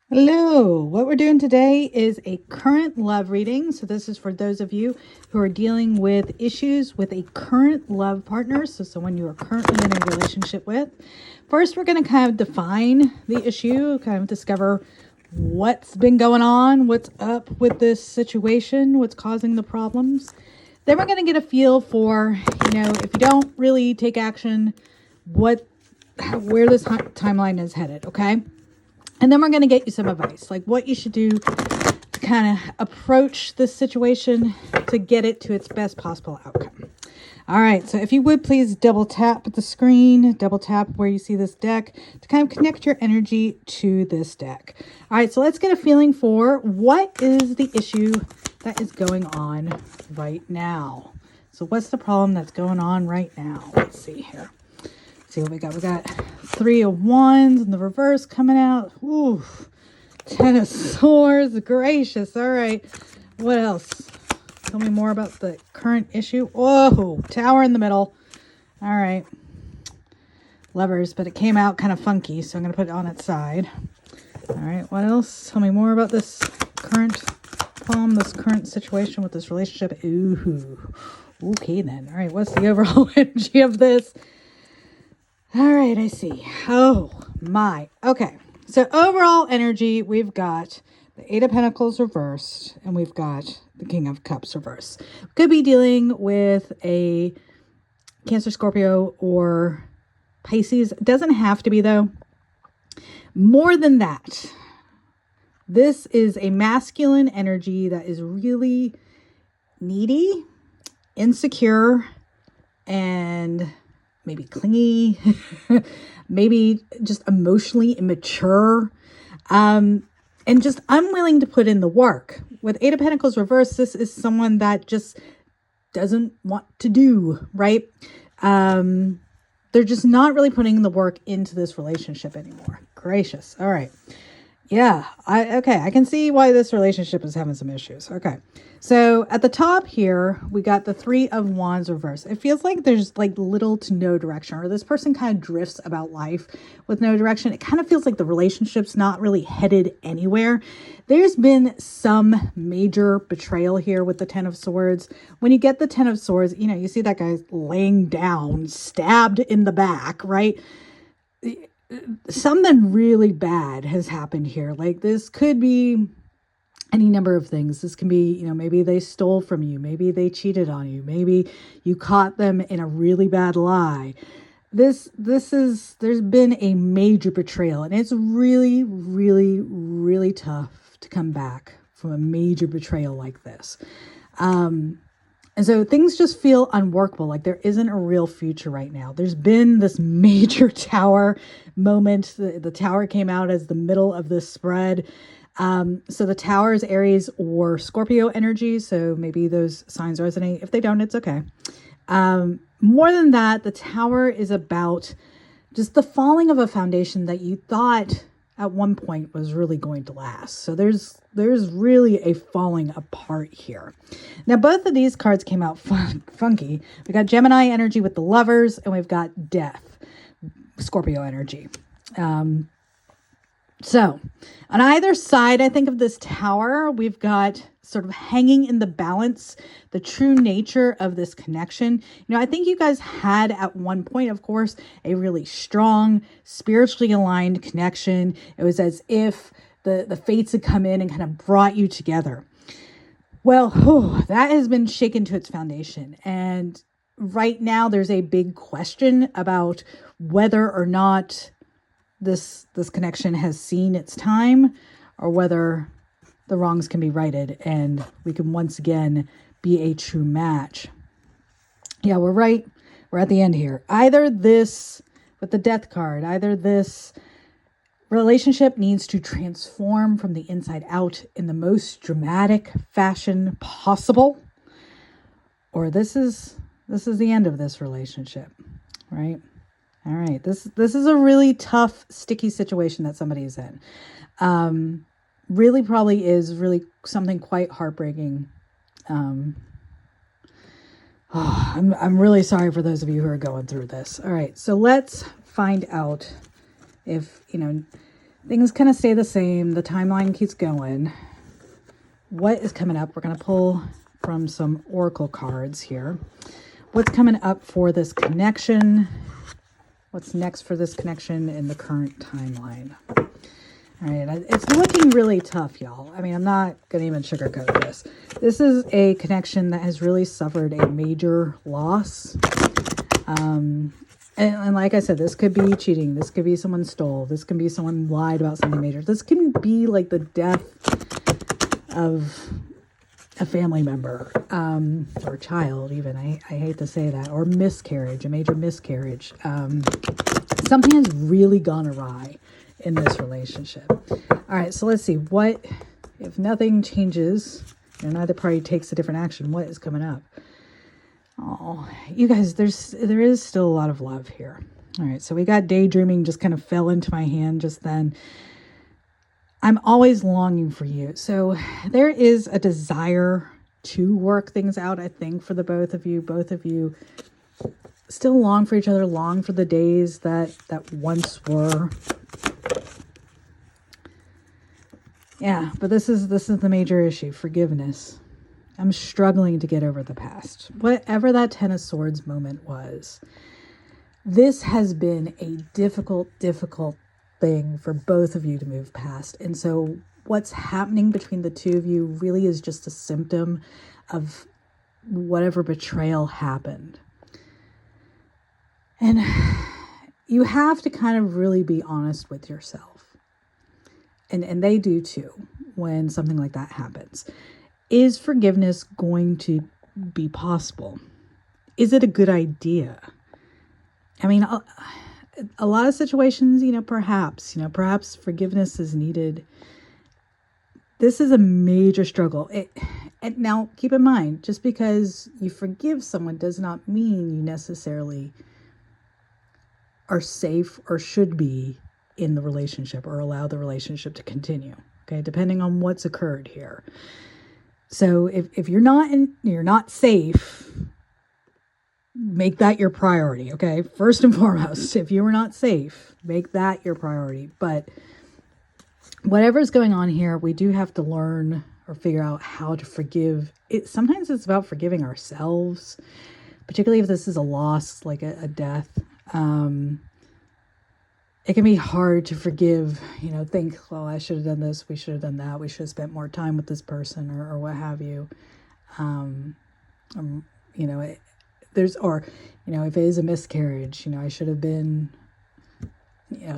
Hello. What we're doing today is a current love reading. So this is for those of you who are dealing with issues with a current love partner. So someone you are currently in a relationship with. First, we're going to kind of define the issue, kind of discover what's been going on, what's up with this situation, what's causing the problems. Then we're going to get a feel for, if you don't really take action, where this timeline is headed, okay? And then we're going to get you some advice, like what you should do to kind of approach this situation to get it to its best possible outcome. All right, so if you would please double tap the screen, double tap where you see this deck to kind of connect your energy to this deck. All right, so let's get a feeling for what is the issue that is going on right now. So what's the problem that's going on right now? Let's see here. See what we got. We got 3 of Wands in the reverse coming out. Ooh, 10 of Swords. Gracious. All right. What else? Tell me more about the current issue. Whoa, Tower in the middle. All right. Lovers, but it came out kind of funky, so I'm going to put it on its side. All right. What else? Tell me more about this current problem, this current situation with this relationship. Ooh. Okay, then. All right. What's the overall energy of this? All right, I see. Oh my. Okay. So overall energy, we've got the 8 of Pentacles reversed and we've got the King of Cups reversed. Could be dealing with a Cancer, Scorpio, or Pisces. It doesn't have to be though. More than that, this is a masculine energy that is really needy, insecure, and maybe clingy, maybe just emotionally immature, and just unwilling to put in the work. With 8 of Pentacles reversed, this is someone that just doesn't want to do, right? They're just not really putting the work into this relationship anymore. Gracious. All right. Yeah, I can see why this relationship is having some issues. Okay. So at the top here, we got the 3 of Wands reversed. It feels like there's like little to no direction, or this person kind of drifts about life with no direction. It kind of feels like the relationship's not really headed anywhere. There's been some major betrayal here with the 10 of Swords. When you get the 10 of Swords, you see that guy laying down, stabbed in the back, right? Something really bad has happened here. Like this could be any number of things. This can be, maybe they stole from you. Maybe they cheated on you. Maybe you caught them in a really bad lie. There's been a major betrayal, and it's really, really, really tough to come back from a major betrayal like this. And so things just feel unworkable, like there isn't a real future right now. There's been this major tower moment. The tower came out as the middle of this spread. So the tower is Aries or Scorpio energy. So maybe those signs resonate. If they don't, it's okay. More than that, the tower is about just the falling of a foundation that you thought at one point was really going to last. So there's really a falling apart here. Now, both of these cards came out funky. We got Gemini energy with the Lovers, and we've got Death, Scorpio energy. So on either side, I think of this tower, we've got sort of hanging in the balance, the true nature of this connection. I think you guys had at one point, of course, a really strong, spiritually aligned connection. It was as if the fates had come in and kind of brought you together. Well, that has been shaken to its foundation. And right now there's a big question about whether or not this connection has seen its time, or whether the wrongs can be righted and we can once again be a true match. Yeah, we're right. We're at the end here. Either this, with the Death card, either this relationship needs to transform from the inside out in the most dramatic fashion possible, or this is the end of this relationship, right? All right, this is a really tough, sticky situation that somebody is in. Really probably is really something quite heartbreaking. I'm really sorry for those of you who are going through this. All right, so let's find out if, Things kind of stay the same. The timeline keeps going. What is coming up? We're going to pull from some oracle cards here. What's coming up for this connection? What's next for this connection in the current timeline? All right, it's looking really tough, y'all. I mean, I'm not going to even sugarcoat this. This is a connection that has really suffered a major loss. And like I said, this could be cheating. This could be someone stole. This can be someone lied about something major. This can be like the death of a family member, or a child even. I hate to say that. Or miscarriage, a major miscarriage. Something has really gone awry in this relationship. All right, so let's see. What, if nothing changes and neither party takes a different action, what is coming up? Oh, you guys, there is still a lot of love here. All right, so we got daydreaming just kind of fell into my hand just then. I'm always longing for you. So there is a desire to work things out, I think, for the both of you. Both of you still long for each other, long for the days that once were. Yeah, but this is the major issue, forgiveness. I'm struggling to get over the past. Whatever that Ten of Swords moment was, this has been a difficult thing for both of you to move past. And so what's happening between the two of you really is just a symptom of whatever betrayal happened. And you have to kind of really be honest with yourself. And they do too when something like that happens. Is forgiveness going to be possible? Is it a good idea? I mean, a lot of situations, perhaps forgiveness is needed. This is a major struggle. And now, keep in mind, just because you forgive someone does not mean you necessarily are safe or should be in the relationship or allow the relationship to continue. Okay, depending on what's occurred here. So if you're not safe, make that your priority, okay? First and foremost, if you are not safe, make that your priority. But whatever's going on here, we do have to learn or figure out how to forgive. Sometimes it's about forgiving ourselves, particularly if this is a loss, like a death. It can be hard to forgive, think, well, I should have done this, we should have done that, we should have spent more time with this person or what have you. If it is a miscarriage, I should have been,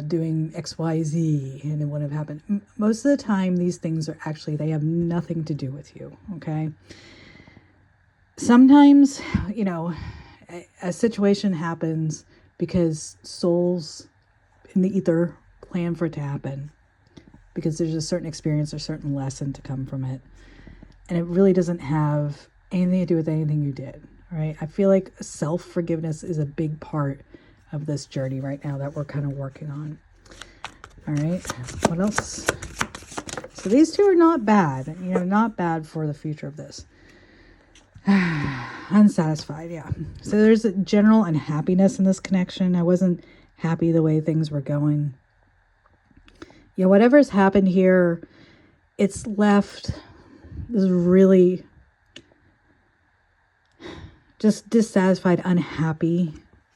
doing X, Y, Z, and it wouldn't have happened. Most of the time, these things they have nothing to do with you, okay? Sometimes, a situation happens because souls in the ether plan for it to happen, because there's a certain experience or certain lesson to come from it. And it really doesn't have anything to do with anything you did, right? I feel like self-forgiveness is a big part of this journey right now that we're kind of working on. All right, what else? So these two are not bad, not bad for the future of this. Unsatisfied, yeah. So there's a general unhappiness in this connection. I wasn't happy the way things were going. Yeah, whatever's happened here, it's left this really just dissatisfied, unhappy,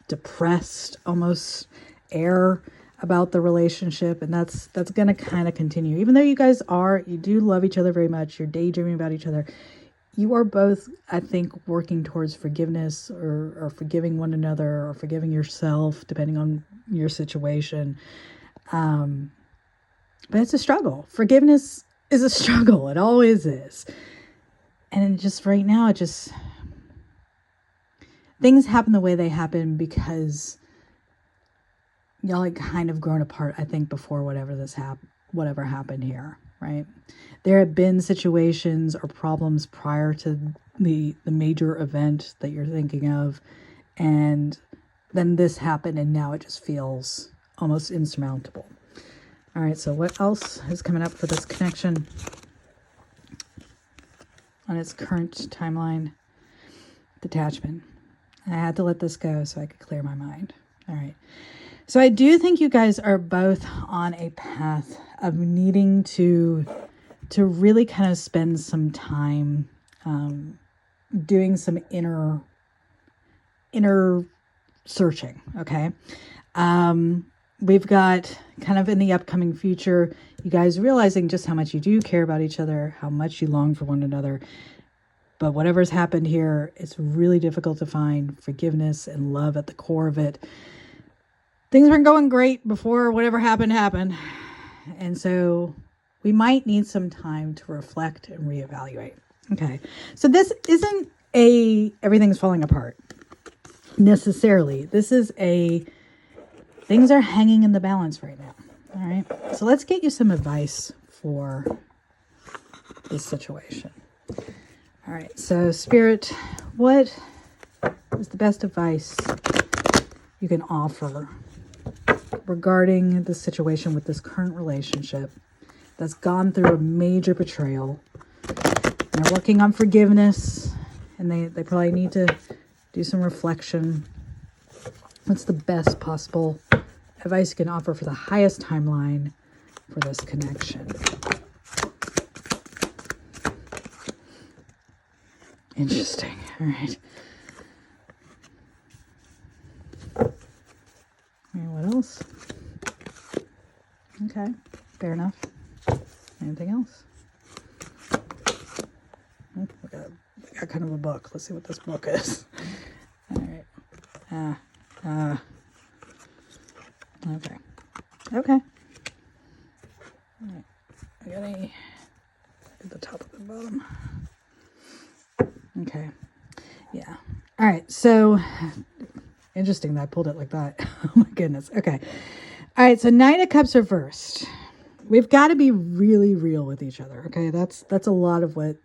depressed, almost air about the relationship. And that's going to kind of continue. Even though you do love each other very much, you're daydreaming about each other, you are both, I think, working towards forgiveness or forgiving one another or forgiving yourself, depending on your situation. But it's a struggle. Forgiveness is a struggle. It always is. And just right now, things happen the way they happen because y'all had kind of grown apart, I think, before whatever happened here, right? There have been situations or problems prior to the major event that you're thinking of, and then this happened, and now it just feels almost insurmountable. All right, so what else is coming up for this connection on its current timeline? Detachment. I had to let this go so I could clear my mind. All right. So I do think you guys are both on a path of needing to really kind of spend some time doing some inner searching. Okay. We've got kind of in the upcoming future, you guys realizing just how much you do care about each other, how much you long for one another. But whatever's happened here, it's really difficult to find forgiveness and love at the core of it. Things weren't going great before whatever happened. And so we might need some time to reflect and reevaluate. Okay. So this isn't everything's falling apart necessarily. This is things are hanging in the balance right now. All right. So let's get you some advice for this situation. All right. So Spirit, what is the best advice you can offer regarding the situation with this current relationship that's gone through a major betrayal? And they're working on forgiveness, and they probably need to do some reflection. What's the best possible advice you can offer for the highest timeline for this connection? Interesting. All right. What else? Okay. Fair enough. Anything else? We got kind of a book. Let's see what this book is. All right. Okay. Okay. All right. I got at the top of the bottom. Okay. Yeah. All right. So interesting that I pulled it like that. Oh my goodness. Okay. All right. So Knight of Cups reversed. We've got to be really real with each other. Okay. That's a lot of what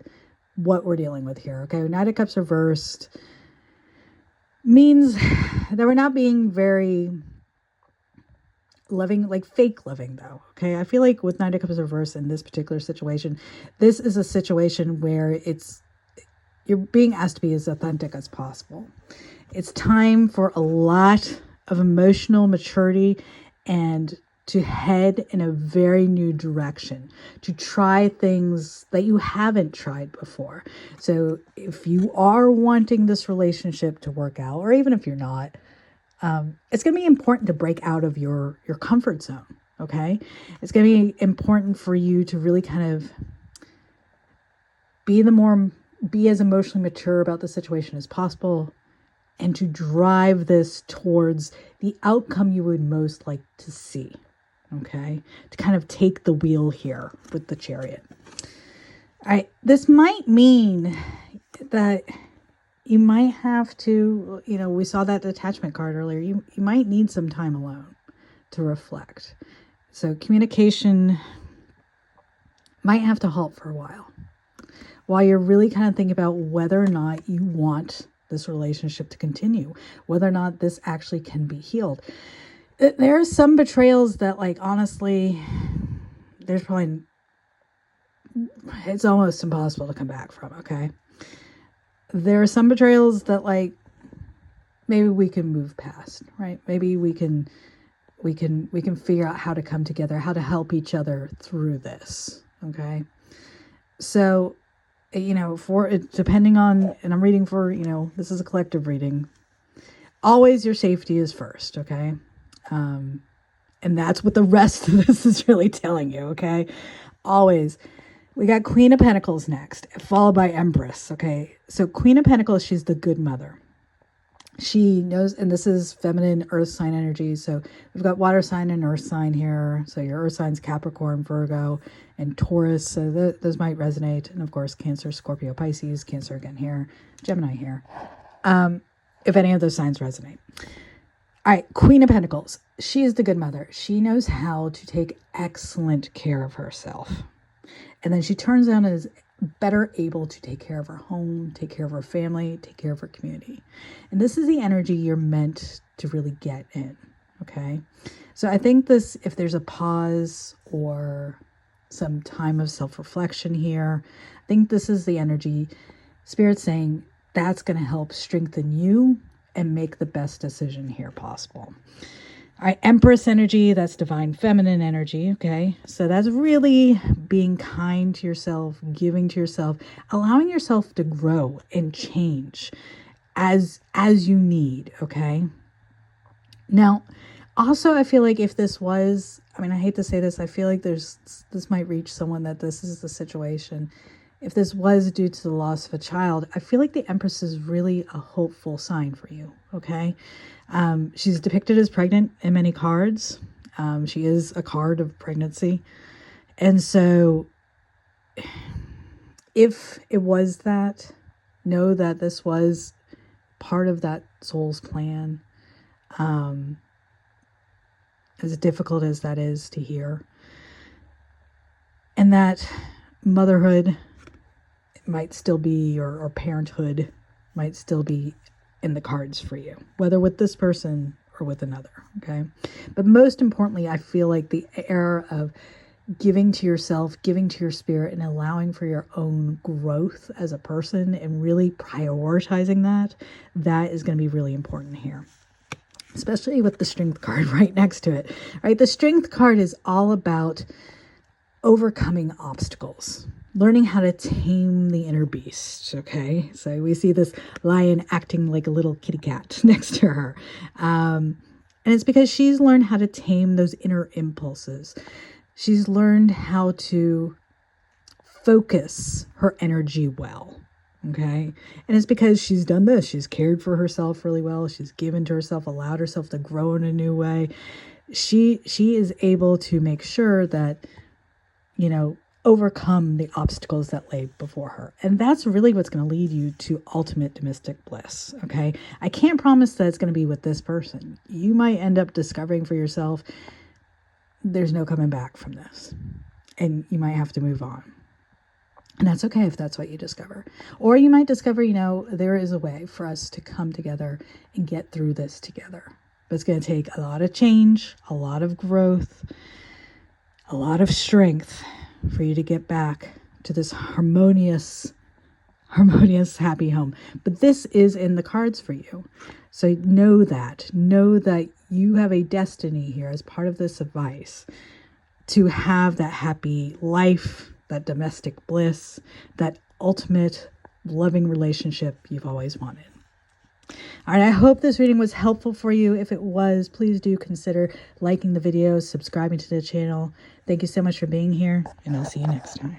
we're dealing with here. Okay. Knight of Cups reversed means that we're not being very loving, like fake loving though. Okay. I feel like with Knight of Cups reversed in this particular situation, this is a situation where you're being asked to be as authentic as possible. It's time for a lot of emotional maturity and to head in a very new direction, to try things that you haven't tried before. So if you are wanting this relationship to work out, or even if you're not, it's going to be important to break out of your comfort zone. Okay. It's going to be important for you to really kind of be as emotionally mature about the situation as possible, and to drive this towards the outcome you would most like to see. Okay. To kind of take the wheel here with the Chariot. All right. This might mean that you might have to, we saw that detachment card earlier. You might need some time alone to reflect. So communication might have to halt for a while you're really kind of thinking about whether or not you want this relationship to continue, whether or not this actually can be healed. There are some betrayals that, like, honestly, it's almost impossible to come back from. Okay. There are some betrayals that, like, maybe we can move past, right? Maybe we can figure out how to come together, how to help each other through this. Okay. So, depending on, and I'm reading for, this is a collective reading, always your safety is first. Okay. And that's what the rest of this is really telling you. Okay. Always. We got Queen of Pentacles next, followed by Empress. Okay. So Queen of Pentacles, she's the good mother. She knows, and this is feminine earth sign energy. So we've got water sign and earth sign here. So your earth signs, Capricorn, Virgo, and Taurus. So those might resonate. And of course, Cancer, Scorpio, Pisces, Cancer again here, Gemini here. If any of those signs resonate. All right. Queen of Pentacles. She is the good mother. She knows how to take excellent care of herself. And then she turns out as better able to take care of her home, take care of her family, take care of her community. And this is the energy you're meant to really get in. Okay. So I think if there's a pause or some time of self-reflection here, I think this is the energy Spirit saying that's going to help strengthen you and make the best decision here possible. All right, Empress energy, that's divine feminine energy, okay? So that's really being kind to yourself, giving to yourself, allowing yourself to grow and change as you need, okay? Now, also, I feel like if this was, I mean, I hate to say this, I feel like this might reach someone that this is the situation. If this was due to the loss of a child, I feel like the Empress is really a hopeful sign for you, okay? She's depicted as pregnant in many cards. She is a card of pregnancy. And so if it was that, know that this was part of that soul's plan. As difficult as that is to hear. And that motherhood might still be, or parenthood might still be in the cards for you, whether with this person or with another, okay? But most importantly, I feel like the air of giving to yourself, giving to your spirit, and allowing for your own growth as a person and really prioritizing that is going to be really important here. Especially with the Strength card right next to it, right? The Strength card is all about overcoming obstacles, learning how to tame the inner beast, okay? So we see this lion acting like a little kitty cat next to her. And it's because she's learned how to tame those inner impulses. She's learned how to focus her energy well, okay? And it's because she's done this. She's cared for herself really well. She's given to herself, allowed herself to grow in a new way. She is able to make sure that, you know, overcome the obstacles that lay before her. And that's really what's going to lead you to ultimate domestic bliss, okay? I can't promise that it's going to be with this person. You might end up discovering for yourself, there's no coming back from this. And you might have to move on. And that's okay if that's what you discover. Or you might discover, you know, there is a way for us to come together and get through this together. But it's going to take a lot of change, a lot of growth, a lot of strength for you to get back to this harmonious, happy home. But this is in the cards for you. So know that you have a destiny here as part of this advice to have that happy life, that domestic bliss, that ultimate loving relationship you've always wanted. All right, I hope this reading was helpful for you. If it was, please do consider liking the video, subscribing to the channel. Thank you so much for being here, and I'll see you next time.